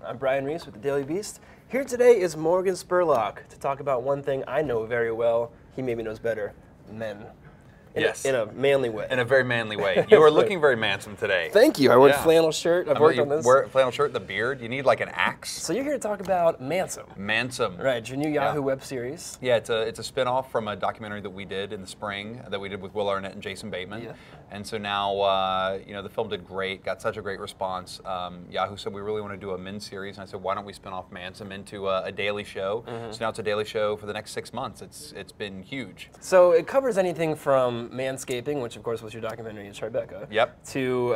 I'm Brian Reese with the Daily Beast. Here today is Morgan Spurlock to talk about one thing I know very well. He maybe knows better: men. In a manly way. In a very manly way. You are looking very Mansome today. Thank you. I wear a flannel shirt. I've worked on this. Wear a flannel shirt, the beard. You need like an axe. So you're here to talk about Mansome. Mansome. Right, your new Yahoo web series. Yeah, it's a spin-off from a documentary that we did in the spring that we did with Will Arnett and Jason Bateman. Yeah. And so now, the film did great, got such a great response. Yahoo said we really want to do a men's series, and I said, why don't we spin off Mansome into a daily show? So now it's a daily show for the next 6 months. It's been huge. So it covers anything from manscaping, which of course was your documentary, Tribeca. Yep. To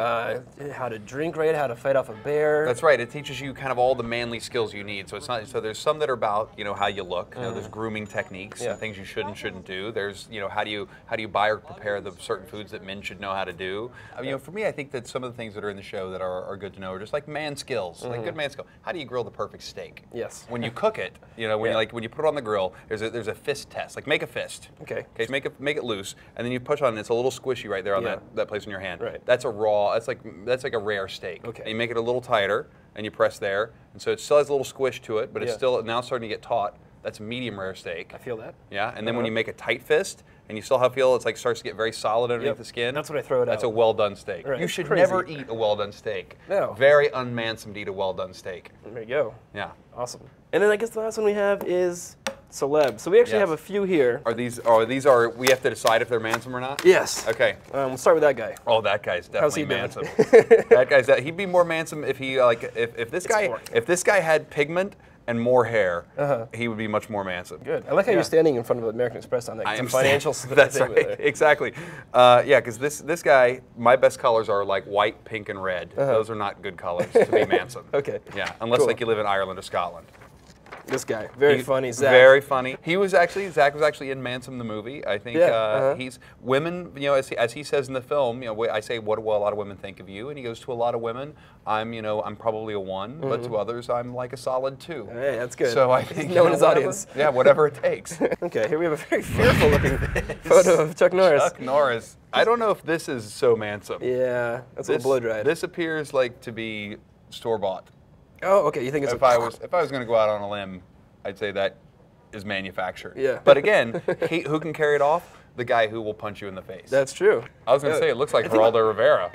how to drink right, how to fight off a bear. That's right. It teaches you kind of all the manly skills you need. So it's not. So there's some that are about how you look. There's grooming techniques and things you should and shouldn't do. There's how do you buy or prepare the certain foods that men should know how to do. For me, I think that some of the things that are in the show that are good to know are just like man skills, like good man skill. How do you grill the perfect steak? Yes. When you cook it, when you put it on the grill, there's a fist test. Like make a fist. Okay. Okay. So make it loose, and then you push on it. It's a little squishy right there on that place in your hand. Right. That's a raw. That's like a rare steak. Okay. And you make it a little tighter, and you press there, and so it still has a little squish to it, but it's still now starting to get taut. That's a medium rare steak. I feel that. Yeah, and then when you make a tight fist, and you still feel it's like starts to get very solid underneath the skin. That's when I throw it out. That's a well done steak. Right. You should never eat a well done steak. No. Very unmansome to eat a well done steak. There you go. Yeah. Awesome. And then I guess the last one we have is Celebs. So we actually have a few here. We have to decide if they're Mansome or not? Yes. Okay. We'll start with that guy. Oh, that guy's definitely Mansome. He'd be more Mansome if he if this guy had pigment and more hair, he would be much more Mansome. Good. I like how you're standing in front of American Express on that. I am financial. That's right. Exactly. Because this guy, my best colors are like white, pink, and red. Those are not good colors to be Mansome. Okay. Yeah, unless like you live in Ireland or Scotland. This guy, very funny, Zach. Very funny. Zach was actually in Mansome the movie. I think he's women. As he says in the film, I say, what will a lot of women think of you? And he goes, to a lot of women, I'm probably a 1, but to others, I'm like a solid 2. Hey, that's good. So I think knowing his audience. Yeah, whatever it takes. Okay, here we have a very fearful looking photo of Chuck Norris. Chuck Norris. I don't know if this is so Mansome. Yeah, that's a little blow dried. This appears like to be store bought. Oh, okay. You think it's if I was going to go out on a limb, I'd say that is manufactured. Yeah. But again, who can carry it off? The guy who will punch you in the face. That's true. I was going to say it looks like Geraldo Rivera.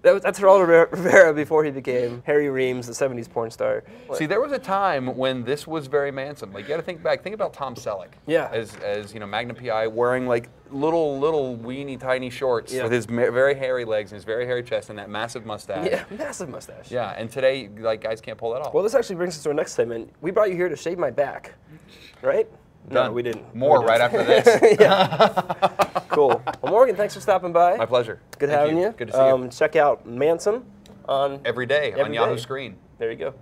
That's Geraldo Rivera before he became Harry Reams, the '70s porn star. See, there was a time when this was very Mansome. Like you got to think back. Think about Tom Selleck. Yeah. As Magnum PI, wearing like little weeny tiny shorts with his very hairy legs and his very hairy chest and that massive mustache. Yeah, massive mustache. Yeah, and today like guys can't pull that off. Well, this actually brings us to our next segment. We brought you here to shave my back, right? Done. No, we didn't. More right after this. Yeah. Cool. Well, Morgan, thanks for stopping by. My pleasure. Good having you. Good to see you. Check out Mansome on every day on Yahoo Screen. There you go.